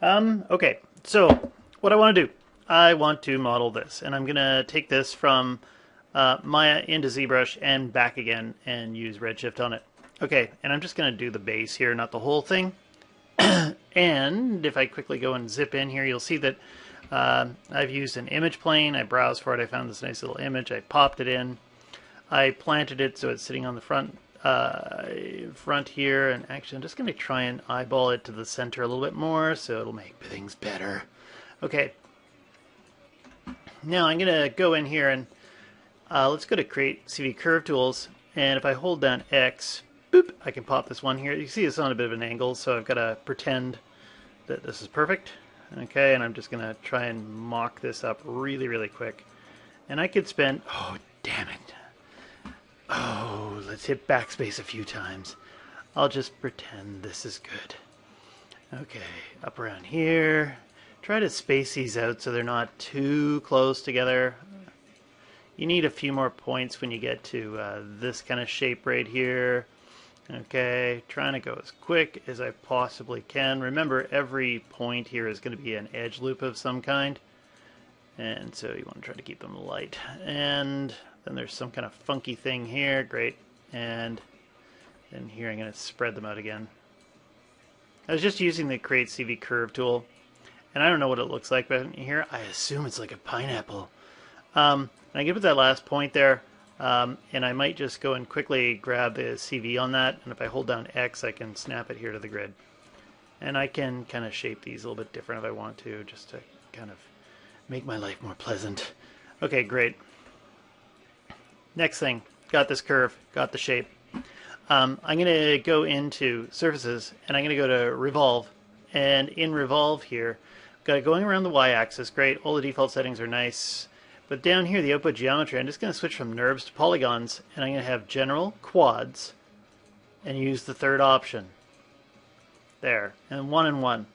Okay, so what I want to do, I want to model this, and I'm going to take this from Maya into Zbrush and back again and use RedShift on it. Okay, and I'm just going to do the base here, not the whole thing. And if I quickly go and zip in here, you'll see that I've used an image plane. I browsed for it. I found this nice little image. I popped it in. I planted it so it's sitting on the front here, and actually I'm just going to try and eyeball it to the center a little bit more so it'll make things better. Okay, now I'm going to go in here and let's go to create CV curve tools, and if I hold down X, boop, I can pop this one here. You see it's on a bit of an angle, so I've got to pretend that this is perfect. Okay, and I'm just going to try and mock this up really quick, and I could spend, oh damn it, oh, let's hit backspace a few times. I'll just pretend this is good. Okay, up around here. Try to space these out so they're not too close together. You need a few more points when you get to this kind of shape right here. Okay, trying to go as quick as I possibly can. Remember, every point here is going to be an edge loop of some kind. And so you want to try to keep them light. And then there's some kind of funky thing here. Great. And then here I'm going to spread them out again. I was just using the Create CV Curve tool. And I don't know what it looks like, but here I assume it's like a pineapple. And I can put that last point there. And I might just go and quickly grab the CV on that. And if I hold down X, I can snap it here to the grid. And I can kind of shape these a little bit different if I want to, just to kind of make my life more pleasant. Okay, great. Next thing, got this curve, got the shape. I'm going to go into surfaces, and I'm going to go to revolve. And in revolve here, got it going around the y-axis. Great, all the default settings are nice. But down here, the output geometry, I'm just going to switch from NURBS to polygons, and I'm going to have general quads and use the third option. There, and 1 and 1.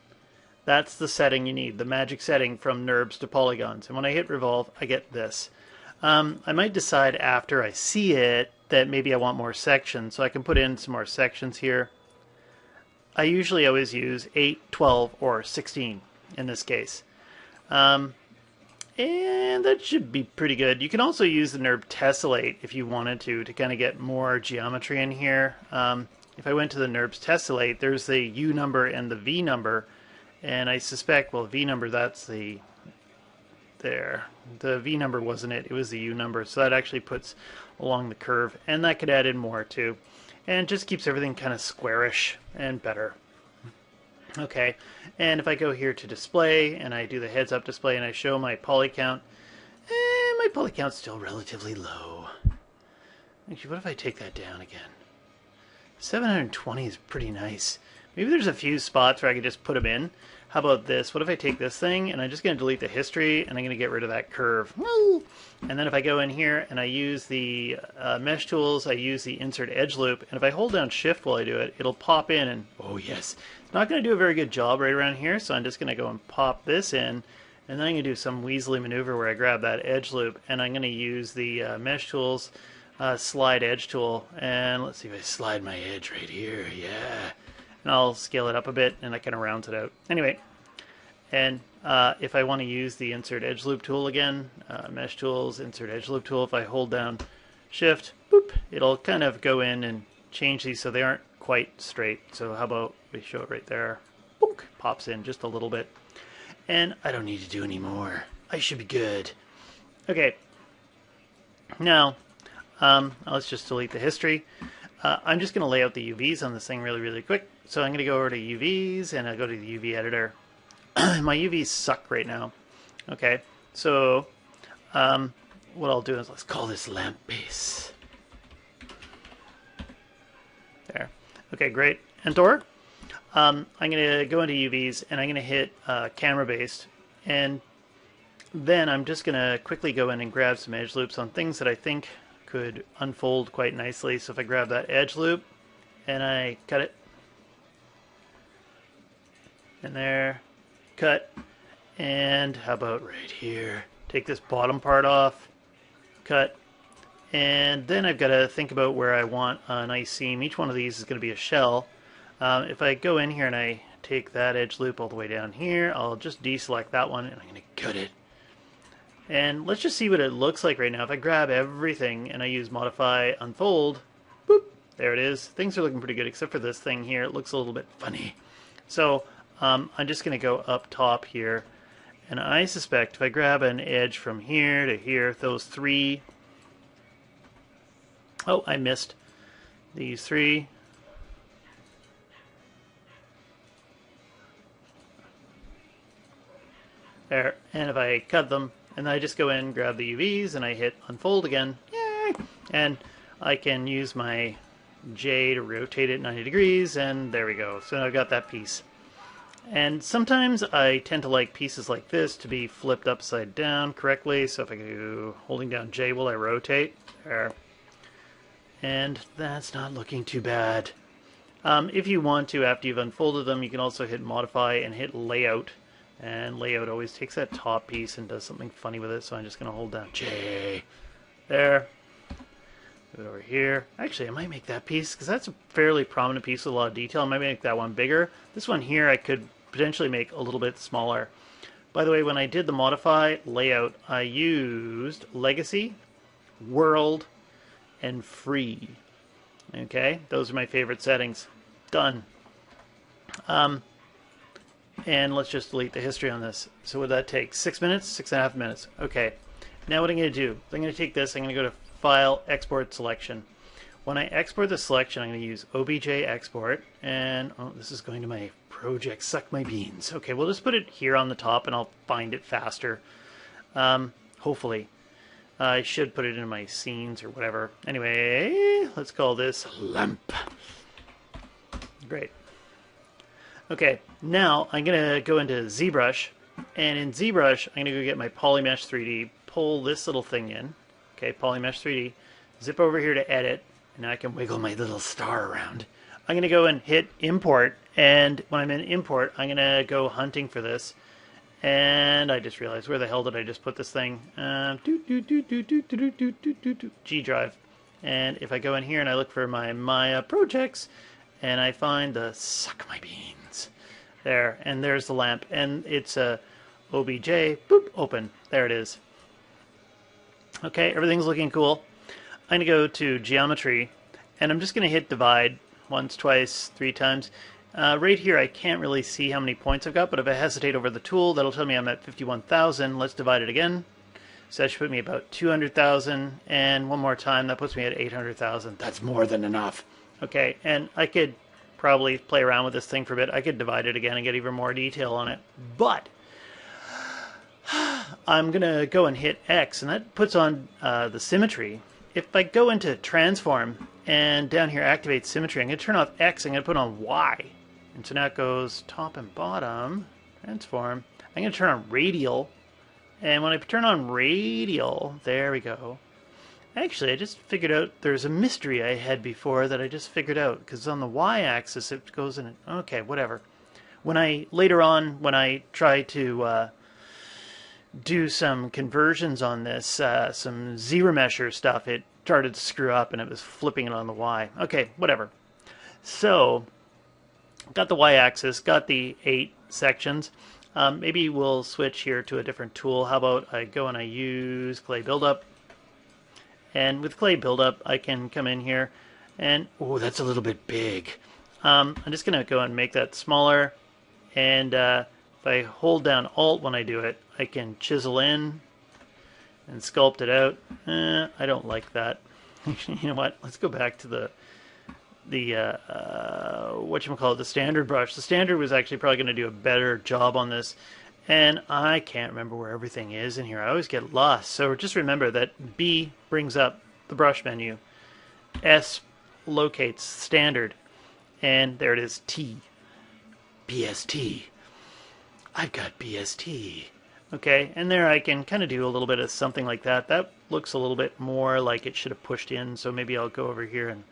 That's the setting you need, the magic setting from NURBS to polygons. And when I hit revolve, I get this. I might decide after I see it that maybe I want more sections, so I can put in some more sections here. I usually always use 8, 12, or 16 in this case. And that should be pretty good. You can also use the NURB tessellate if you wanted to kind of get more geometry in here. If I went to the NURBS tessellate, there's the U number and the V number. And I suspect, well, V number, that's the, there. The V number wasn't it, it was the U number. So that actually puts along the curve. And that could add in more too. And just keeps everything kind of squarish and better. Okay, and if I go here to display, and I do the heads up display, and I show my poly count, my poly count's still relatively low. Actually, what if I take that down again? 720 is pretty nice. Maybe there's a few spots where I could just put them in. How about this? What if I take this thing, and I'm just going to delete the history, and I'm going to get rid of that curve. Woo! And then if I go in here, and I use the mesh tools, I use the insert edge loop, and if I hold down shift while I do it, it'll pop in, and oh yes. It's not going to do a very good job right around here, so I'm just going to go and pop this in, and then I'm going to do some weaselly maneuver where I grab that edge loop, and I'm going to use the mesh tools, slide edge tool, and let's see if I slide my edge right here, yeah. And I'll scale it up a bit, and that kind of rounds it out. Anyway, and if I want to use the insert edge loop tool again, mesh tools, insert edge loop tool, if I hold down shift, boop, it'll kind of go in and change these so they aren't quite straight. So how about we show it right there, boop, pops in just a little bit. And I don't need to do any more. I should be good. Okay, now let's just delete the history. I'm just going to lay out the UVs on this thing really quick. So I'm going to go over to UVs, and I'll go to the UV editor. My UVs suck right now. Okay, so what I'll do is, let's call this lamp base. There. Okay, great. Enter. I'm going to go into UVs, and I'm going to hit camera based. And then I'm just going to quickly go in and grab some edge loops on things that I think could unfold quite nicely. So if I grab that edge loop and I cut it, and there, cut, and how about right here, take this bottom part off, cut, and then I've got to think about where I want a nice seam. Each one of these is going to be a shell. If I go in here and I take that edge loop all the way down here. I'll just deselect that one, and I'm going to cut it. And let's just see what it looks like right now. If I grab everything and I use Modify, Unfold, boop, there it is. Things are looking pretty good, except for this thing here. It looks a little bit funny. So I'm just going to go up top here. And I suspect if I grab an edge from here to here, those three... Oh, I missed these three. There. And if I cut them, and then I just go in, grab the UVs, and I hit Unfold again. Yay! And I can use my J to rotate it 90 degrees, and there we go. So now I've got that piece. And sometimes I tend to like pieces like this to be flipped upside down correctly. So if I go holding down J while I rotate, there. And that's not looking too bad. If you want to, after you've unfolded them, you can also hit Modify and hit Layout. And Layout always takes that top piece and does something funny with it. So I'm just going to hold down J. There. Move it over here. Actually, I might make that piece, because that's a fairly prominent piece with a lot of detail. I might make that one bigger. This one here I could potentially make a little bit smaller. By the way, when I did the Modify Layout, I used Legacy, World, and Free. Okay, those are my favorite settings. Done. And let's just delete the history on this. So what would that take? 6 minutes? 6.5 minutes. Okay. Now what I'm going to do, I'm going to take this, I'm going to go to File, Export Selection. When I export the selection, I'm going to use OBJ Export, and oh, this is going to my project, Suck My Beans. Okay, we'll just put it here on the top, and I'll find it faster. Hopefully. I should put it in my scenes or whatever. Anyway, let's call this Lamp. Great. Okay, now I'm going to go into ZBrush, and in ZBrush, I'm going to go get my Polymesh 3D, pull this little thing in. Okay, Polymesh 3D, zip over here to Edit, and now I can wiggle my little star around. I'm going to go and hit Import, and when I'm in Import, I'm going to go hunting for this. And I just realized, where the hell did I just put this thing? G drive. And if I go in here and I look for my Maya projects, and I find the Suck My Beans. There, and there's the lamp. And it's a OBJ, boop, open. There it is. Okay, everything's looking cool. I'm going to go to Geometry, and I'm just going to hit Divide once, twice, 3 times. Right here, I can't really see how many points I've got, but if I hesitate over the tool, that'll tell me I'm at 51,000. Let's divide it again. So that should put me about 200,000, and one more time, that puts me at 800,000. That's more than enough. Okay, and I could probably play around with this thing for a bit. I could divide it again and get even more detail on it, but I'm going to go and hit X, and that puts on the symmetry. If I go into Transform, and down here Activate Symmetry, I'm going to turn off X, I'm going to put on Y. And so now it goes top and bottom, Transform. I'm going to turn on Radial, and when I turn on Radial, there we go. Actually, I just figured out there's a mystery I had before that I just figured out, because on the Y-axis it goes in, okay, whatever. Later on, when I try to do some conversions on this, some ZRemesher stuff, it started to screw up and it was flipping it on the Y. Okay, whatever. So, got the Y-axis, got the 8 sections. Maybe we'll switch here to a different tool. How about I go and I use Clay Buildup. And with Clay Buildup, I can come in here and, oh, that's a little bit big. I'm just going to go and make that smaller. And if I hold down Alt when I do it, I can chisel in and sculpt it out. I don't like that. You know what? Let's go back to the whatchamacallit, the standard brush. The standard was actually probably going to do a better job on this. And I can't remember where everything is in here. I always get lost. So just remember that B brings up the brush menu. S locates standard. And there it is, T. BST. I've got BST. Okay, and there I can kind of do a little bit of something like that. That looks a little bit more like it should have pushed in. So maybe I'll go over here and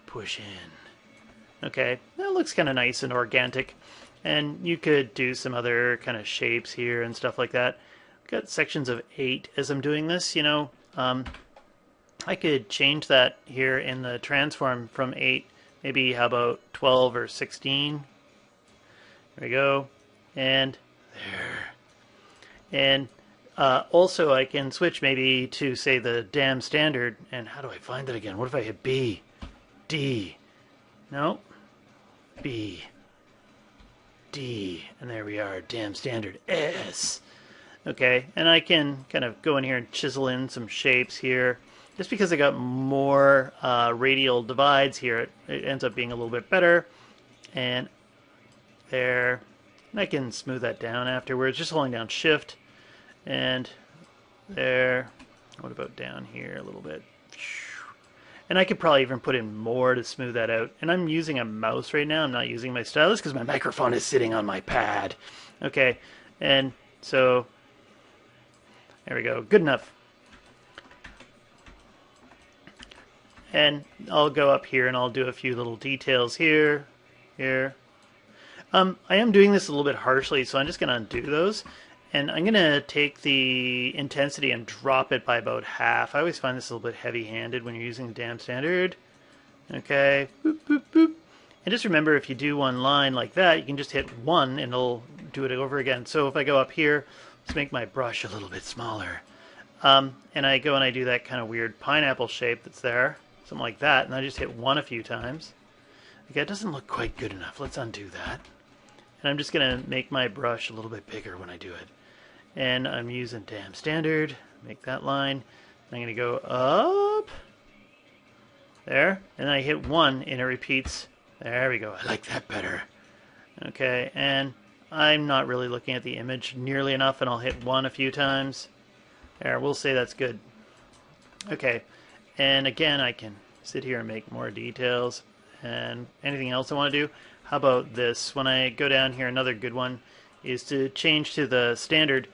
push in. Okay, that looks kind of nice and organic. And you could do some other kind of shapes here and stuff like that. I've got sections of 8 as I'm doing this, you know. I could change that here in the transform from 8, maybe how about 12 or 16? There we go. And there. And also I can switch maybe to, say, the damn standard. And how do I find it again? What if I hit B? D. No. B. D. And there we are. Damn standard. S. Okay. And I can kind of go in here and chisel in some shapes here. Just because I got more radial divides here, it ends up being a little bit better. And there. And I can smooth that down afterwards, just holding down Shift. And there. What about down here a little bit? And I could probably even put in more to smooth that out. And I'm using a mouse right now. I'm not using my stylus because my microphone is sitting on my pad. Okay. And so there we go. Good enough. And I'll go up here and I'll do a few little details here, here. I am doing this a little bit harshly, so I'm just going to undo those. And I'm going to take the intensity and drop it by about half. I always find this a little bit heavy-handed when you're using the damn standard. Okay, boop, boop, boop. And just remember, if you do one line like that, you can just hit 1 and it'll do it over again. So if I go up here, let's make my brush a little bit smaller. And I go and I do that kind of weird pineapple shape that's there. Something like that, and I just hit 1 a few times. Okay, it doesn't look quite good enough. Let's undo that. And I'm just going to make my brush a little bit bigger when I do it. And I'm using damn standard. Make that line. I'm going to go up. There. And then I hit 1 and it repeats. There we go. I like that better. Okay, and I'm not really looking at the image nearly enough, and I'll hit 1 a few times. There, we'll say that's good. Okay. And again, I can sit here and make more details and anything else I want to do. How about this? When I go down here, another good one is to change to the standard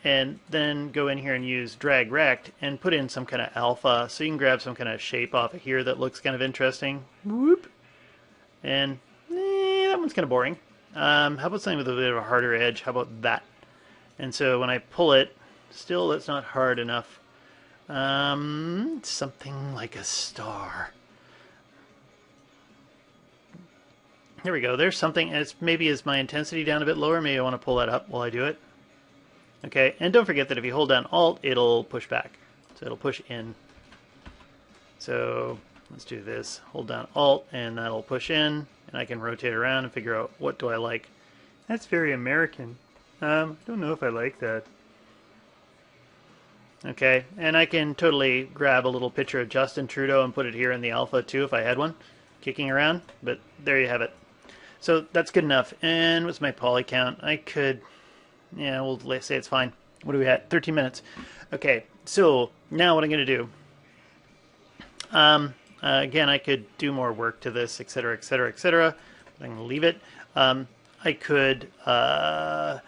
and then go in here and use drag rect and put in some kind of alpha. So you can grab some kind of shape off of here that looks kind of interesting. Whoop. And that one's kind of boring. How about something with a bit of a harder edge? How about that? And so when I pull it, still that's not hard enough. Something like a star. There we go. There's something. It's maybe is my intensity down a bit lower. Maybe I want to pull that up while I do it. Okay, and don't forget that if you hold down Alt, it'll push back. So it'll push in. So let's do this. Hold down Alt, and that'll push in, and I can rotate around and figure out what do I like. That's very American. I don't know if I like that. Okay, and I can totally grab a little picture of Justin Trudeau and put it here in the alpha too if I had one kicking around, but there you have it. So that's good enough. And what's my poly count? I could, yeah, we'll say it's fine. What do we at? 13 minutes. Okay, so now what I'm going to do, again, I could do more work to this, etc., etc., etc., but I'm going to leave it. I could go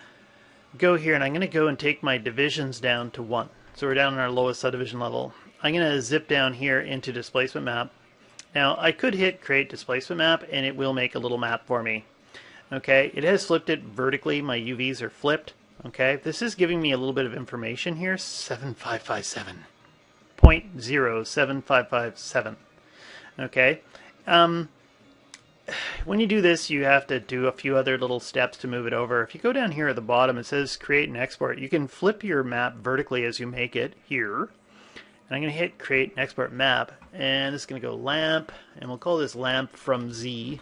here and I'm going to go and take my divisions down to 1. So we're down in our lowest subdivision level. I'm going to zip down here into displacement map. Now I could hit create displacement map and it will make a little map for me. Okay, it has flipped it vertically. My UVs are flipped. Okay, this is giving me a little bit of information here. 7557. 0.07557. Okay. When you do this, you have to do a few other little steps to move it over. If you go down here at the bottom, it says create and export. You can flip your map vertically as you make it here. And I'm going to hit create and export map. And this is going to go lamp. And we'll call this lamp from Z.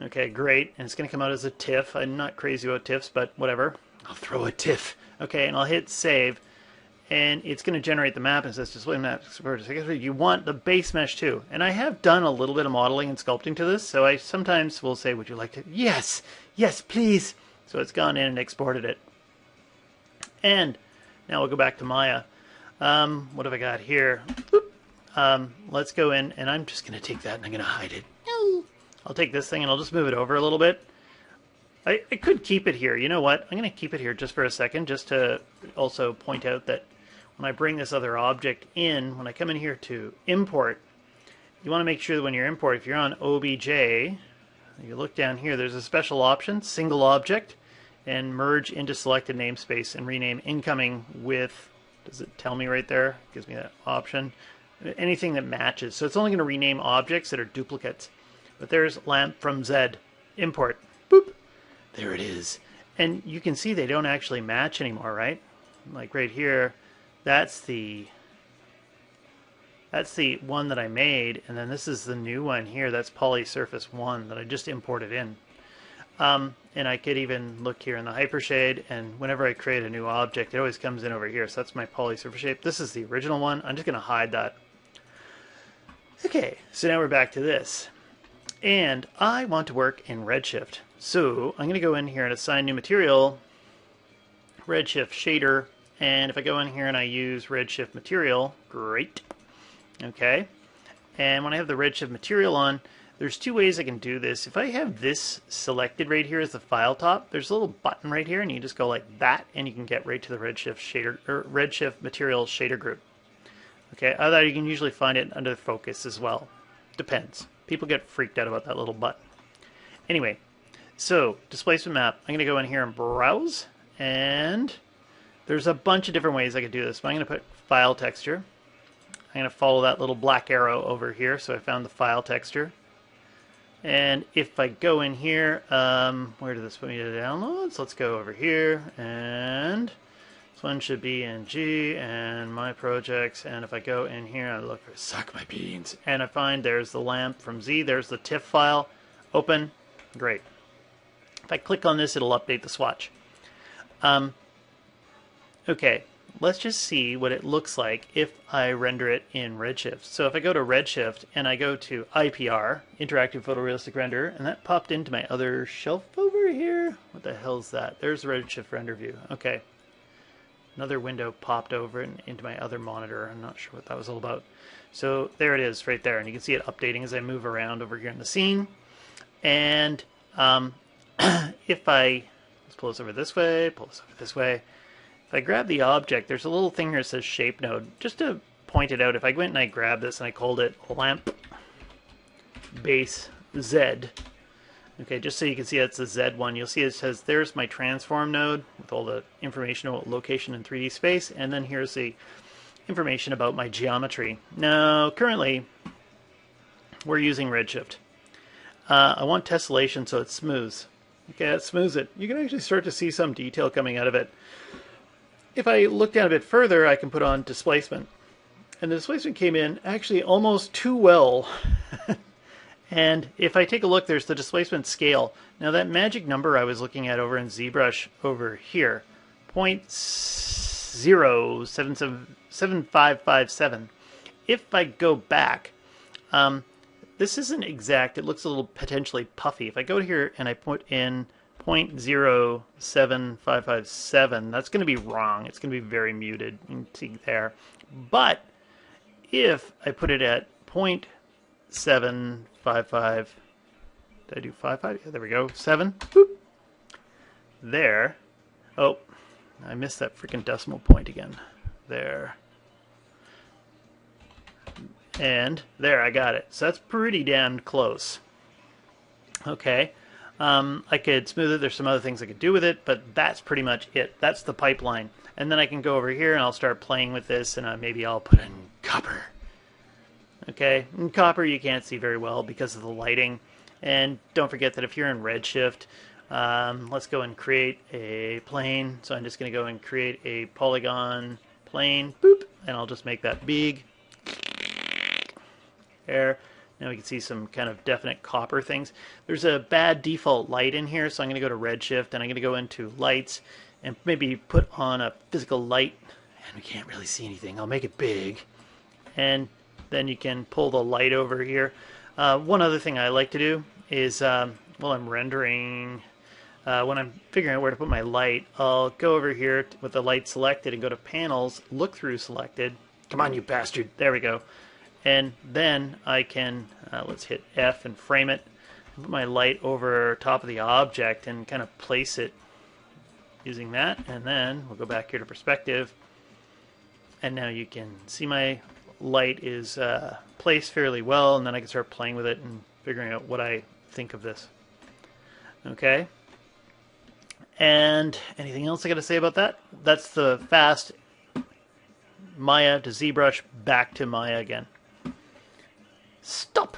Okay, great. And it's going to come out as a TIFF. I'm not crazy about TIFFs, but whatever. I'll throw a TIFF. Okay, and I'll hit save. And it's going to generate the map and says display map. You want the base mesh too. And I have done a little bit of modeling and sculpting to this, so I sometimes will say, would you like to? Yes, yes, please. So it's gone in and exported it. And now we'll go back to Maya. What have I got here? Let's go in, and I'm just going to take that and I'm going to hide it. No. I'll take this thing and I'll just move it over a little bit. I could keep it here. You know what? I'm going to keep it here just for a second, just to also point out that when I bring this other object in, when I come in here to import, you want to make sure that when you're importing, if you're on OBJ, you look down here, there's a special option, single object, and merge into selected namespace and rename incoming with, does it tell me right there? It gives me that option. Anything that matches. So it's only going to rename objects that are duplicates. But there's lamp from Z. import. Boop. There it is. And you can see they don't actually match anymore, right? Like right here, that's the one that I made, and then this is the new one here. That's Poly Surface 1 that I just imported in. And I could even look here in the hypershade, and whenever I create a new object, it always comes in over here. So that's my Poly Surface shape. This is the original one. I'm just going to hide that. Okay, so now we're back to this. And I want to work in RedShift. So I'm going to go in here and assign new material, RedShift shader. And if I go in here and I use RedShift material, great. Okay, and when I have the RedShift material on, there's two ways I can do this. If I have this selected right here as the file top, there's a little button right here, and you just go like that, and you can get right to the RedShift shader or RedShift material shader group. Okay, other you can usually find it under focus as well. Depends. People get freaked out about that little button. Anyway, so displacement map. I'm going to go in here and browse, and there's a bunch of different ways I could do this. But I'm going to put file texture. I'm going to follow that little black arrow over here, so I found the file texture. And if I go in here, where did this put me to downloads? Let's go over here, and this one should be in G, and my projects, and if I go in here, I look for suck my beans, and I find there's the lamp from Z, there's the TIFF file, open, great. If I click on this, it'll update the swatch. Okay. Let's just see what it looks like if I render it in RedShift. So if I go to RedShift and I go to IPR, Interactive Photorealistic Render, and that popped into my other shelf over here. What the hell is that? There's the RedShift render view. Okay. Another window popped over and into my other monitor. I'm not sure what that was all about. So there it is right there. And you can see it updating as I move around over here in the scene. And if I, let's pull this over this way, pull this over this way. If I grab the object, there's a little thing here that says shape node. Just to point it out, if I went and I grabbed this and I called it lamp base Z, okay, just so you can see that's the Z one, you'll see it says there's my transform node with all the information about location in 3D space, and then here's the information about my geometry. Now, currently, we're using RedShift. I want tessellation so it smooths. Okay, it smooths it. You can actually start to see some detail coming out of it. If I look down a bit further, I can put on displacement. And the displacement came in actually almost too well. And if I take a look, there's the displacement scale. Now that magic number I was looking at over in Zbrush over here, 0.07557. If I go back, this isn't exact. It looks a little potentially puffy. If I go here and I put in 0.07557, that's going to be wrong. It's going to be very muted. You can see there. But if I put it at 0.755, did I do 55? Yeah, there we go. 7. Boop. There. Oh, I missed that freaking decimal point again. There. And there, I got it. So that's pretty damn close. Okay. I could smooth it. There's some other things I could do with it, but that's pretty much it. That's the pipeline. And then I can go over here and I'll start playing with this, and maybe I'll put in copper. Okay, in copper you can't see very well because of the lighting. And don't forget that if you're in RedShift, let's go and create a plane. So I'm just going to go and create a polygon plane. Boop, and I'll just make that big. There. Now we can see some kind of definite copper things. There's a bad default light in here, so I'm going to go to RedShift, and I'm going to go into lights and maybe put on a physical light. And we can't really see anything. I'll make it big. And then you can pull the light over here. One other thing I like to do is while I'm rendering, when I'm figuring out where to put my light, I'll go over here with the light selected and go to Panels, Look Through selected. Come on, you bastard. There we go. And then I can, let's hit F and frame it, put my light over top of the object and kind of place it using that. And then we'll go back here to perspective. And now you can see my light is placed fairly well, and then I can start playing with it and figuring out what I think of this. Okay. And anything else I got to say about that? That's the fast Maya to ZBrush back to Maya again. Stop!